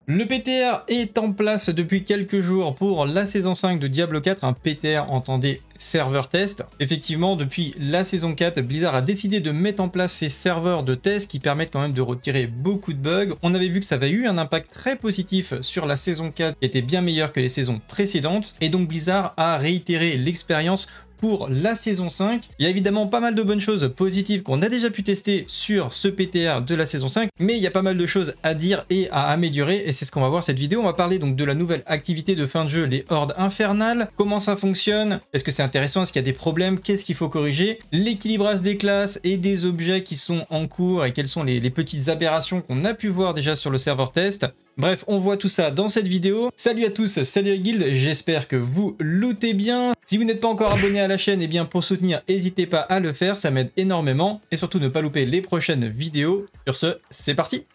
Le PTR est en place depuis quelques jours pour la saison 5 de Diablo 4, un PTR entendez serveur test. Effectivement, depuis la saison 4, Blizzard a décidé de mettre en place ces serveurs de test qui permettent quand même de retirer beaucoup de bugs. On avait vu que ça avait eu un impact très positif sur la saison 4 qui était bien meilleure que les saisons précédentes et donc Blizzard a réitéré l'expérience pour la saison 5. Il y a évidemment pas mal de bonnes choses positives qu'on a déjà pu tester sur ce PTR de la saison 5, mais il y a pas mal de choses à dire et à améliorer, et c'est ce qu'on va voir cette vidéo. On va parler donc de la nouvelle activité de fin de jeu, les hordes infernales, comment ça fonctionne, est-ce que c'est intéressant, est-ce qu'il y a des problèmes, qu'est-ce qu'il faut corriger, l'équilibrage des classes et des objets qui sont en cours et quelles sont les petites aberrations qu'on a pu voir déjà sur le serveur test. Bref, on voit tout ça dans cette vidéo. Salut à tous, salut la guilde, j'espère que vous lootez bien. Si vous n'êtes pas encore abonné à la chaîne, eh bien pour soutenir, n'hésitez pas à le faire, ça m'aide énormément. Et surtout ne pas louper les prochaines vidéos. Sur ce, c'est parti.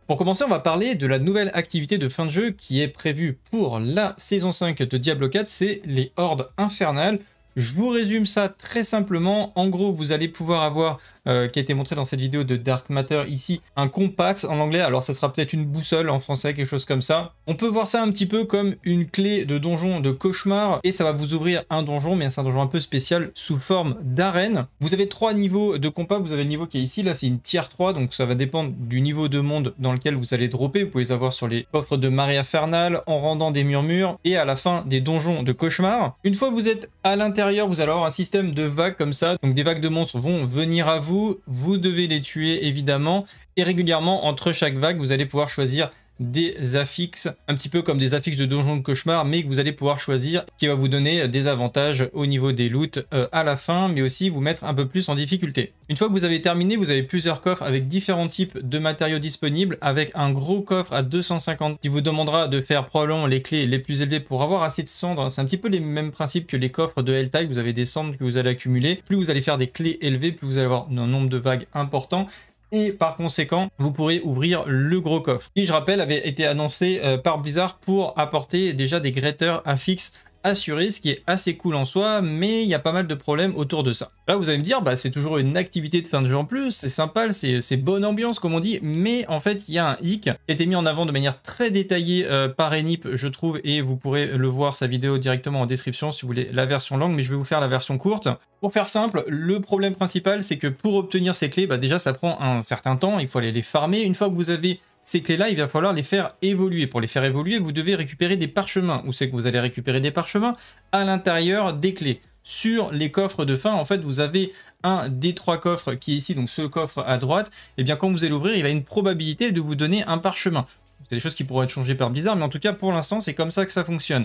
Pour commencer, on va parler de la nouvelle activité de fin de jeu qui est prévue pour la saison 5 de Diablo 4, c'est les hordes infernales. Je vous résume ça très simplement. En gros, vous allez pouvoir avoir, qui a été montré dans cette vidéo de Dark Matter ici, un compass en anglais. Alors ça sera peut-être une boussole en français, quelque chose comme ça. On peut voir ça un petit peu comme une clé de donjon de cauchemar et ça va vous ouvrir un donjon, mais c'est un donjon un peu spécial sous forme d'arène. Vous avez 3 niveaux de compas. Vous avez le niveau qui est ici, là c'est une tier 3, donc ça va dépendre du niveau de monde dans lequel vous allez dropper. Vous pouvez les avoir sur les coffres de marée infernale, en rendant des murmures et à la fin des donjons de cauchemar. Une fois que vous êtes à l'intérieur, vous allez avoir un système de vagues comme ça. Donc des vagues de monstres vont venir à vous. Vous devez les tuer évidemment. Et régulièrement, entre chaque vague, vous allez pouvoir choisir des affixes, un petit peu comme des affixes de donjons de cauchemar, mais que vous allez pouvoir choisir, qui va vous donner des avantages au niveau des loots à la fin, mais aussi vous mettre un peu plus en difficulté. Une fois que vous avez terminé, vous avez plusieurs coffres avec différents types de matériaux disponibles, avec un gros coffre à 250 qui vous demandera de faire probablement les clés les plus élevées pour avoir assez de cendres. C'est un petit peu les mêmes principes que les coffres de Helltide, vous avez des cendres que vous allez accumuler. Plus vous allez faire des clés élevées, plus vous allez avoir un nombre de vagues important. Et par conséquent, vous pourrez ouvrir le gros coffre, qui, je rappelle, avait été annoncé par Blizzard pour apporter déjà des greaters affixes assurés, ce qui est assez cool en soi, mais il y a pas mal de problèmes autour de ça. Là, vous allez me dire, bah, c'est toujours une activité de fin de jeu en plus, c'est sympa, c'est bonne ambiance, comme on dit, mais en fait, il y a un hic qui a été mis en avant de manière très détaillée par Enip, je trouve, et vous pourrez le voir, sa vidéo directement en description si vous voulez la version longue, mais je vais vous faire la version courte. Pour faire simple, le problème principal, c'est que pour obtenir ces clés, bah, déjà, ça prend un certain temps, il faut aller les farmer. Une fois que vous avez ces clés-là, il va falloir les faire évoluer. Pour les faire évoluer, vous devez récupérer des parchemins. Où c'est que vous allez récupérer des parchemins? À l'intérieur des clés. Sur les coffres de fin, en fait, vous avez un des 3 coffres qui est ici, donc ce coffre à droite. Et bien, quand vous allez l'ouvrir, il va y avoir une probabilité de vous donner un parchemin. C'est des choses qui pourraient être changées par Blizzard, mais en tout cas, pour l'instant, c'est comme ça que ça fonctionne.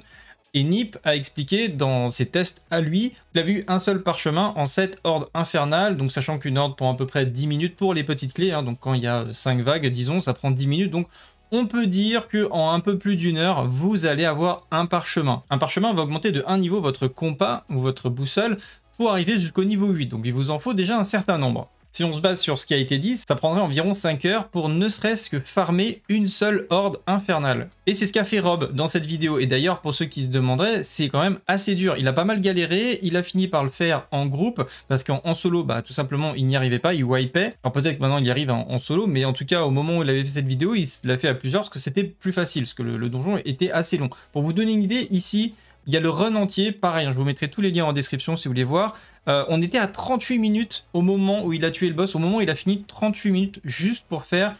Et Nip a expliqué dans ses tests à lui qu'il avait eu un seul parchemin en 7 hordes infernales, donc sachant qu'une horde prend à peu près 10 minutes pour les petites clés, hein, donc quand il y a 5 vagues, disons, ça prend 10 minutes, donc on peut dire qu'en un peu plus d'une heure, vous allez avoir un parchemin. Un parchemin va augmenter de 1 niveau votre compas ou votre boussole pour arriver jusqu'au niveau 8, donc il vous en faut déjà un certain nombre. Si on se base sur ce qui a été dit, ça prendrait environ 5 heures pour ne serait-ce que farmer une seule horde infernale. Et c'est ce qu'a fait Rob dans cette vidéo. Et d'ailleurs, pour ceux qui se demanderaient, c'est quand même assez dur. Il a pas mal galéré, il a fini par le faire en groupe, parce qu'en solo, bah tout simplement, il n'y arrivait pas, il wipait. Alors peut-être que maintenant il y arrive en solo, mais en tout cas, au moment où il avait fait cette vidéo, il l'a fait à plusieurs, parce que c'était plus facile, parce que le donjon était assez long. Pour vous donner une idée, ici, il y a le run entier, pareil, je vous mettrai tous les liens en description si vous voulez voir. On était à 38 minutes au moment où il a tué le boss, au moment où il a fini 38 minutes juste pour faire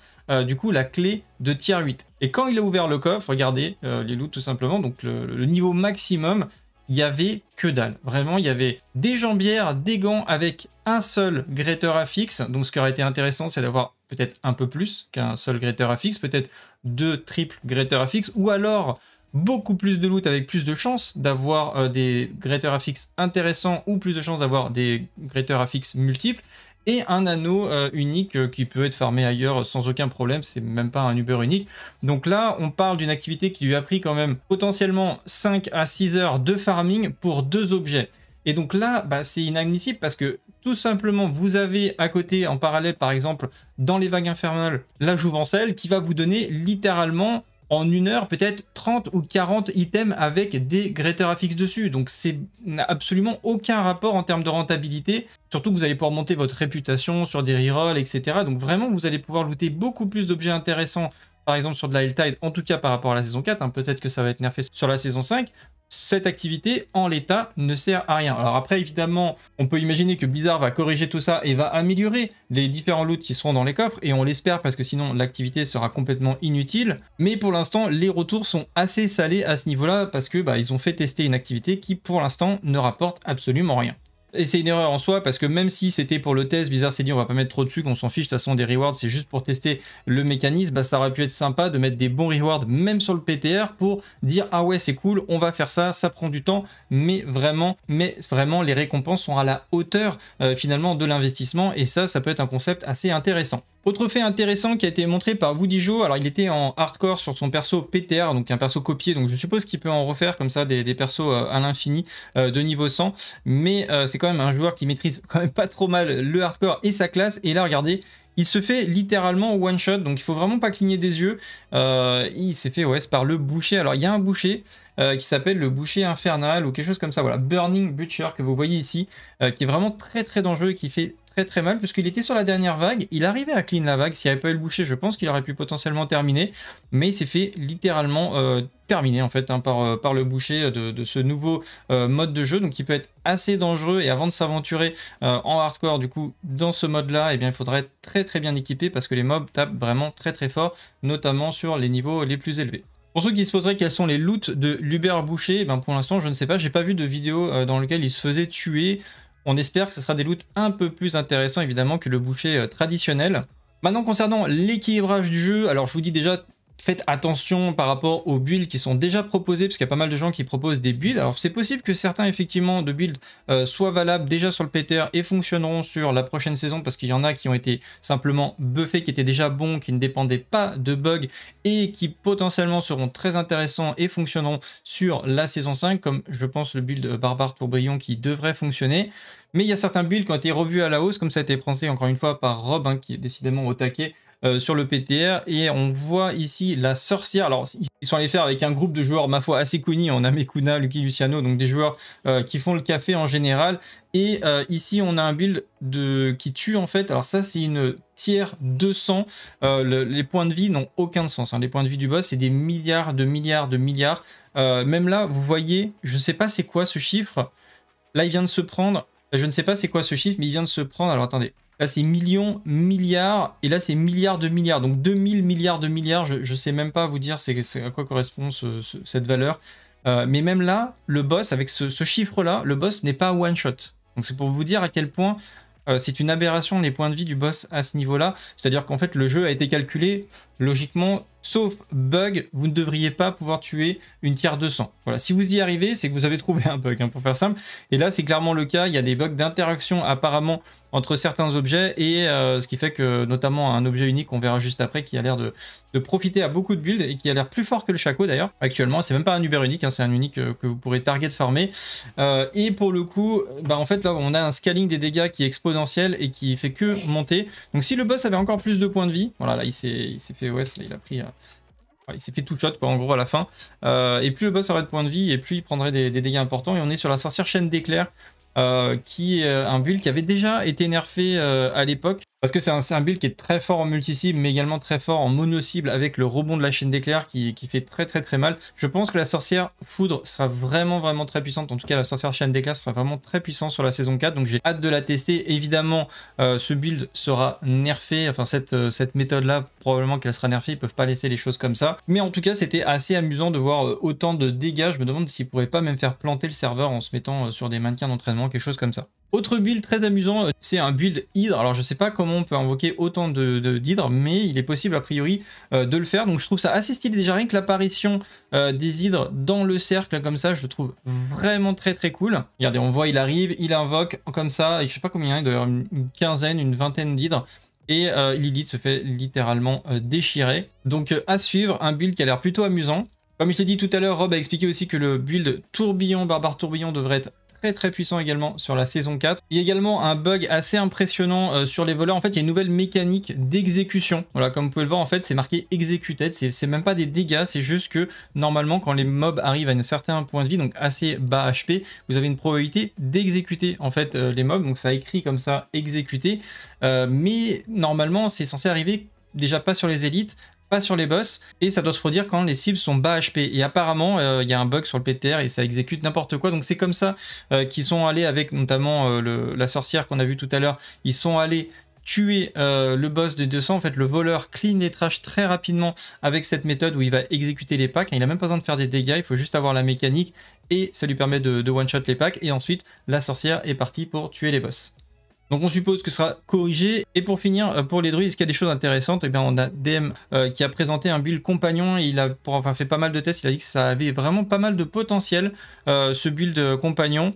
du coup la clé de tier 8. Et quand il a ouvert le coffre, regardez les loots tout simplement, donc le niveau maximum, il y avait que dalle. Vraiment, il y avait des jambières, des gants avec un seul greater affixe. Donc ce qui aurait été intéressant, c'est d'avoir peut-être un peu plus qu'un seul greater affixe, peut-être 2 triples greater affixes, ou alors beaucoup plus de loot avec plus de chances d'avoir des greater affixes intéressants ou plus de chances d'avoir des greater affixes multiples et un anneau unique qui peut être farmé ailleurs sans aucun problème, c'est même pas un Uber unique. Donc là, on parle d'une activité qui lui a pris quand même potentiellement 5 à 6 heures de farming pour 2 objets. Et donc là, bah, c'est inadmissible parce que tout simplement, vous avez à côté, en parallèle par exemple, dans les vagues infernales, la jouvencelle qui va vous donner littéralement en une heure peut-être 30 ou 40 items avec des Greater Affix dessus. Donc c'est n'a absolument aucun rapport en termes de rentabilité. Surtout que vous allez pouvoir monter votre réputation sur des rerolls, etc. Donc vraiment, vous allez pouvoir looter beaucoup plus d'objets intéressants, par exemple sur de la Helltide, en tout cas par rapport à la saison 4. Hein, peut-être que ça va être nerfé sur la saison 5. Cette activité, en l'état, ne sert à rien. Alors après, évidemment, on peut imaginer que Blizzard va corriger tout ça et va améliorer les différents loots qui seront dans les coffres, et on l'espère parce que sinon l'activité sera complètement inutile. Mais pour l'instant, les retours sont assez salés à ce niveau-là parce que ils ont fait tester une activité qui, pour l'instant, ne rapporte absolument rien. Et c'est une erreur en soi parce que même si c'était pour le test, Blizzard s'est dit on va pas mettre trop dessus, qu'on s'en fiche, de toute façon des rewards c'est juste pour tester le mécanisme, ça aurait pu être sympa de mettre des bons rewards même sur le PTR pour dire ah ouais c'est cool, on va faire ça, ça prend du temps, mais vraiment les récompenses sont à la hauteur finalement de l'investissement, et ça peut être un concept assez intéressant. Autre fait intéressant qui a été montré par Woody Joe, alors il était en hardcore sur son perso PTR, donc un perso copié, donc je suppose qu'il peut en refaire comme ça des persos à l'infini de niveau 100, mais c'est quand même un joueur qui maîtrise quand même pas trop mal le hardcore et sa classe, et là regardez, il se fait littéralement one shot, donc il faut vraiment pas cligner des yeux. Il s'est fait par le boucher. Alors il y a un boucher qui s'appelle le boucher infernal ou quelque chose comme ça, voilà, Burning Butcher que vous voyez ici, qui est vraiment très très dangereux et qui fait très mal puisqu'il était sur la dernière vague, il arrivait à clean la vague, s'il n'y avait pas eu le boucher je pense qu'il aurait pu potentiellement terminer, mais il s'est fait littéralement terminer en fait par le boucher de ce nouveau mode de jeu, donc qui peut être assez dangereux, et avant de s'aventurer en hardcore du coup dans ce mode là, il faudrait être très bien équipé parce que les mobs tapent vraiment très fort, notamment sur les niveaux les plus élevés. Pour ceux qui se poseraient quels sont les loots de l'Uber Boucher, pour l'instant je ne sais pas, j'ai pas vu de vidéo dans lequel il se faisait tuer. On espère que ce sera des loots un peu plus intéressants évidemment que le boucher traditionnel. Maintenant concernant l'équilibrage du jeu, alors je vous dis déjà, faites attention par rapport aux builds qui sont déjà proposés, parce qu'il y a pas mal de gens qui proposent des builds. Alors c'est possible que certains effectivement de builds soient valables déjà sur le PTR et fonctionneront sur la prochaine saison, parce qu'il y en a qui ont été simplement buffés, qui étaient déjà bons, qui ne dépendaient pas de bugs, et qui potentiellement seront très intéressants et fonctionneront sur la saison 5, comme je pense le build Barbare Tourbillon qui devrait fonctionner. Mais il y a certains builds qui ont été revus à la hausse, comme ça a été pensé encore une fois par Rob, qui est décidément au taquet sur le PTR, et on voit ici la sorcière. Alors ils sont allés faire avec un groupe de joueurs ma foi assez connus, on a Mekuna, Lucky Luciano, donc des joueurs qui font le café en général, et ici on a un build qui tue en fait. Alors ça c'est une tier 200, les points de vie n'ont aucun sens, hein. Les points de vie du boss c'est des milliards de milliards, même là vous voyez, je sais pas c'est quoi ce chiffre, là il vient de se prendre, je ne sais pas c'est quoi ce chiffre, mais il vient de se prendre, alors attendez, là c'est millions, milliards, et là c'est milliards de milliards, donc 2000 milliards de milliards, je sais même pas vous dire c'est à quoi correspond cette valeur. Mais même là, le boss, avec ce chiffre-là, le boss n'est pas one shot. Donc c'est pour vous dire à quel point c'est une aberration les points de vie du boss à ce niveau-là. C'est-à-dire qu'en fait le jeu a été calculé logiquement, sauf bug, vous ne devriez pas pouvoir tuer une tier 200. Voilà, si vous y arrivez, c'est que vous avez trouvé un bug, hein, pour faire simple. Et là, c'est clairement le cas. Il y a des bugs d'interaction apparemment entre certains objets, et ce qui fait que notamment un objet unique, on verra juste après, qui a l'air de profiter à beaucoup de builds et qui a l'air plus fort que le Shaco d'ailleurs. Actuellement, c'est même pas un Uber unique, hein, c'est un unique que vous pourrez target farmer. Et pour le coup, en fait là, on a un scaling des dégâts qui est exponentiel et qui fait que monter. Donc si le boss avait encore plus de points de vie, voilà, là il s'est fait, ouais, là, il a pris. Il s'est fait tout shot quoi, en gros à la fin, et plus le boss aurait de points de vie et plus il prendrait des dégâts importants. Et on est sur la sorcière chaîne d'éclairs, qui est un build qui avait déjà été nerfé à l'époque, parce que c'est un build qui est très fort en multi-cible, mais également très fort en mono-cible avec le rebond de la chaîne d'éclairs qui fait très mal. Je pense que la sorcière foudre sera vraiment très puissante, en tout cas la sorcière chaîne d'éclairs sera vraiment très puissante sur la saison 4, donc j'ai hâte de la tester. Évidemment ce build sera nerfé, enfin cette méthode là probablement qu'elle sera nerfée, ils peuvent pas laisser les choses comme ça, mais en tout cas c'était assez amusant de voir autant de dégâts. Je me demande s'ils pourraient pas même faire planter le serveur en se mettant sur des mannequins d'entraînement, quelque chose comme ça. Autre build très amusant, c'est un build hydre. Alors je sais pas comment on peut invoquer autant d'hydres, mais il est possible a priori de le faire. Donc je trouve ça assez stylé, déjà rien que l'apparition des hydres dans le cercle comme ça, je le trouve vraiment très cool. Regardez, on voit il arrive, il invoque comme ça, et je sais pas combien il y a, d'ailleurs une quinzaine, une vingtaine d'hydres. Et Lilith se fait littéralement déchirer. Donc à suivre, un build qui a l'air plutôt amusant. Comme je l'ai dit tout à l'heure, Rob a expliqué aussi que le build tourbillon, barbare tourbillon devrait être très puissant également sur la saison 4. Il y a également un bug assez impressionnant sur les voleurs. En fait, il y a une nouvelle mécanique d'exécution. Voilà, comme vous pouvez le voir, en fait, c'est marqué executed. C'est même pas des dégâts, c'est juste que normalement, quand les mobs arrivent à un certain point de vie, donc assez bas HP, vous avez une probabilité d'exécuter en fait les mobs. Donc ça écrit comme ça exécuter, mais normalement, c'est censé arriver déjà pas sur les élites, pas sur les boss, et ça doit se produire quand les cibles sont bas HP. Et apparemment, il y a un bug sur le PTR et ça exécute n'importe quoi. Donc c'est comme ça qu'ils sont allés avec notamment la sorcière qu'on a vu tout à l'heure. Ils sont allés tuer le boss de 200. En fait, le voleur clean les trash très rapidement avec cette méthode où il va exécuter les packs. Il n'a même pas besoin de faire des dégâts, il faut juste avoir la mécanique et ça lui permet de one-shot les packs. Et ensuite, la sorcière est partie pour tuer les boss. Donc on suppose que ce sera corrigé. Et pour finir, pour les druides, est-ce qu'il y a des choses intéressantes? Eh bien, on a DM qui a présenté un build compagnon. Et il a fait pas mal de tests. Il a dit que ça avait vraiment pas mal de potentiel, ce build compagnon.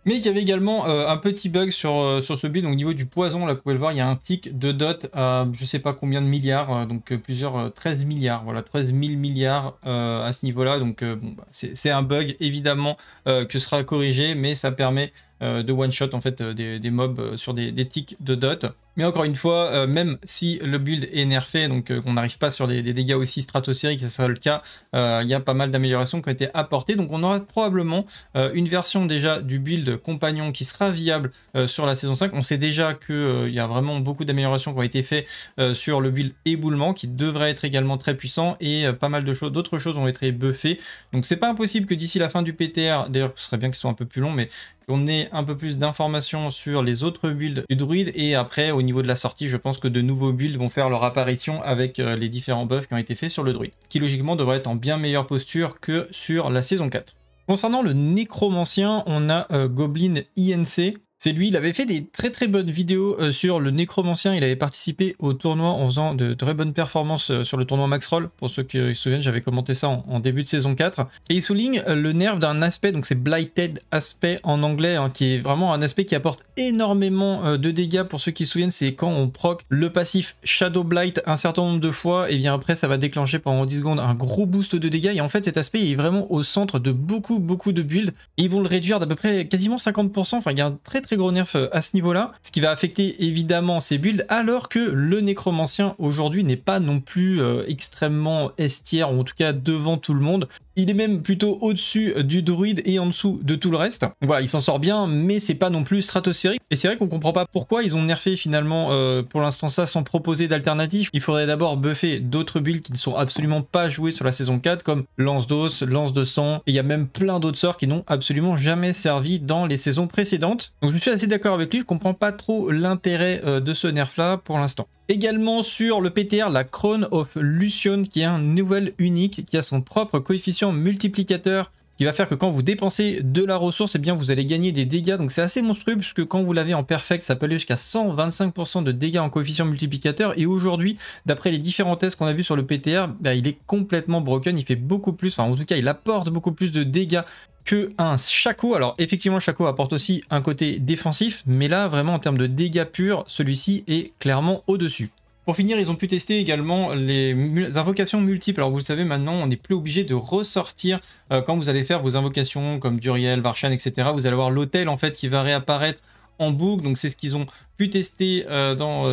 Mais qu'il y avait également un petit bug sur ce build. Donc au niveau du poison, là, vous pouvez le voir, il y a un tick de dot à je sais pas combien de milliards. Donc plusieurs 13 milliards. Voilà, 13 000 milliards à ce niveau-là. Donc bon, bah, c'est un bug évidemment que sera corrigé. Mais ça permet de one-shot en fait des mobs sur des ticks de dot. Mais encore une fois, même si le build est nerfé, donc qu'on n'arrive pas sur des dégâts aussi stratosphériques, ça sera le cas, il y a pas mal d'améliorations qui ont été apportées. Donc on aura probablement une version déjà du build compagnon qui sera viable sur la saison 5. On sait déjà qu'il y a vraiment beaucoup d'améliorations qui ont été faites sur le build éboulement, qui devrait être également très puissant, et pas mal de choses, d'autres choses ont été buffées. Donc c'est pas impossible que d'ici la fin du PTR, d'ailleurs ce serait bien qu'ils soient un peu plus longs, mais qu'on ait un peu plus d'informations sur les autres builds du druide. Et après, au niveau de la sortie, je pense que de nouveaux builds vont faire leur apparition avec les différents buffs qui ont été faits sur le druide, qui logiquement devrait être en bien meilleure posture que sur la saison 4. Concernant le nécromancien, on a Goblin INC. C'est lui, il avait fait des très bonnes vidéos sur le nécromancien. Il avait participé au tournoi en faisant de très bonnes performances sur le tournoi Max Roll. Pour ceux qui se souviennent, j'avais commenté ça en début de saison 4. Et il souligne le nerf d'un aspect, donc c'est Blighted aspect en anglais, hein, qui est vraiment un aspect qui apporte énormément de dégâts. Pour ceux qui se souviennent, c'est quand on proc le passif Shadow Blight un certain nombre de fois, et bien après ça va déclencher pendant 10 secondes un gros boost de dégâts. Et en fait cet aspect est vraiment au centre de beaucoup de builds. Et ils vont le réduire d'à peu près quasiment 50%. Enfin, il y a un très gros nerf à ce niveau-là, ce qui va affecter évidemment ces builds, alors que le nécromancien aujourd'hui n'est pas non plus extrêmement estière, ou en tout cas devant tout le monde. Il est même plutôt au-dessus du druide et en dessous de tout le reste. Donc voilà, il s'en sort bien, mais c'est pas non plus stratosphérique. Et c'est vrai qu'on comprend pas pourquoi ils ont nerfé finalement pour l'instant ça sans proposer d'alternative. Il faudrait d'abord buffer d'autres builds qui ne sont absolument pas joués sur la saison 4, comme lance d'os, lance de sang, et il y a même plein d'autres sorts qui n'ont absolument jamais servi dans les saisons précédentes. Donc je suis assez d'accord avec lui, je comprends pas trop l'intérêt de ce nerf là pour l'instant. Également sur le PTR, la Crown of Lucion, qui est un nouvel unique, qui a son propre coefficient multiplicateur, qui va faire que quand vous dépensez de la ressource, eh bien vous allez gagner des dégâts. Donc c'est assez monstrueux, puisque quand vous l'avez en perfect, ça peut aller jusqu'à 125% de dégâts en coefficient multiplicateur. Et aujourd'hui, d'après les différents tests qu'on a vus sur le PTR, bah, il est complètement broken, il fait beaucoup plus, enfin en tout cas il apporte beaucoup plus de dégâts que un Shaco. Alors effectivement, Shaco apporte aussi un côté défensif, mais là vraiment en termes de dégâts purs, celui-ci est clairement au-dessus. Pour finir, ils ont pu tester également les invocations multiples. Alors vous le savez, maintenant on n'est plus obligé de ressortir quand vous allez faire vos invocations comme Duriel, Varshan, etc. Vous allez avoir l'hôtel en fait qui va réapparaître en boucle. Donc c'est ce qu'ils ont pu tester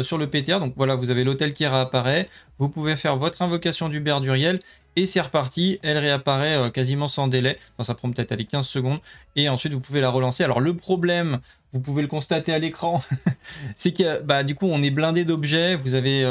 sur le PTR. Donc voilà, vous avez l'hôtel qui réapparaît, vous pouvez faire votre invocation d'Hubert Duriel et c'est reparti, elle réapparaît quasiment sans délai. Enfin, ça prend peut-être 15 secondes et ensuite vous pouvez la relancer. Alors le problème, vous pouvez le constater à l'écran, c'est que bah, du coup on est blindé d'objets, vous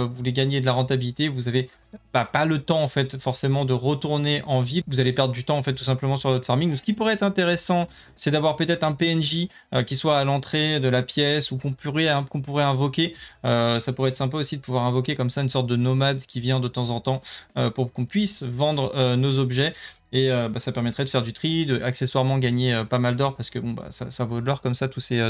voulez gagner de la rentabilité, vous avez pas le temps en fait forcément de retourner en ville, vous allez perdre du temps en fait tout simplement sur votre farming. Donc, ce qui pourrait être intéressant, c'est d'avoir peut-être un PNJ qui soit à l'entrée de la pièce ou qu'on pourrait invoquer. Ça pourrait être sympa aussi de pouvoir invoquer comme ça une sorte de nomade qui vient de temps en temps pour qu'on puisse vendre nos objets. Et bah, ça permettrait de faire du tri, accessoirement gagner pas mal d'or, parce que bon, bah, ça vaut de l'or comme ça, tous ces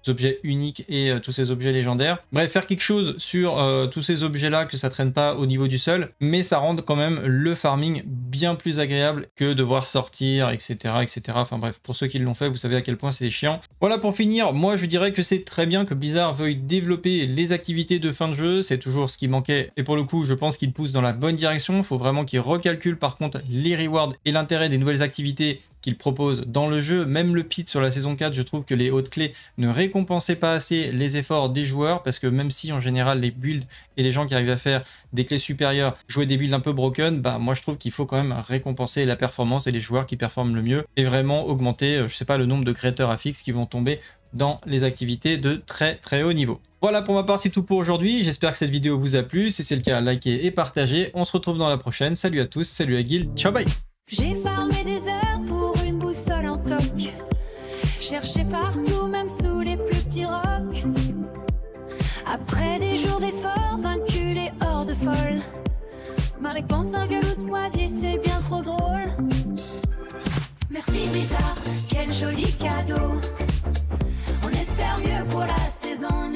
objets uniques et tous ces objets légendaires. Bref, faire quelque chose sur tous ces objets-là, que ça traîne pas au niveau du sol, mais ça rend quand même le farming bien plus agréable que devoir sortir, etc. etc. Enfin bref, pour ceux qui l'ont fait, vous savez à quel point c'est chiant. Voilà, pour finir, moi je dirais que c'est très bien que Blizzard veuille développer les activités de fin de jeu, c'est toujours ce qui manquait, et pour le coup, je pense qu'il pousse dans la bonne direction. Il faut vraiment qu'il recalcule par contre les rewards et l'intérêt des nouvelles activités qu'ils proposent dans le jeu. Même le pit sur la saison 4, je trouve que les hautes clés ne récompensaient pas assez les efforts des joueurs, parce que même si en général les builds et les gens qui arrivent à faire des clés supérieures jouer des builds un peu broken, bah moi je trouve qu'il faut quand même récompenser la performance et les joueurs qui performent le mieux et vraiment augmenter, je sais pas, le nombre de créateurs affixes qui vont tomber dans les activités de très haut niveau. Voilà, pour ma part c'est tout pour aujourd'hui, j'espère que cette vidéo vous a plu, si c'est le cas likez et partagez, on se retrouve dans la prochaine, salut à tous, salut la guilde, ciao bye. J'ai farmé des heures pour une boussole en toc, cherché partout même sous les plus petits rocs. Après des jours d'efforts, vaincu les hordes folles, ma réponse un vieux loup moisi, c'est bien trop drôle. Merci Blizzard, quel joli cadeau. On espère mieux pour la saison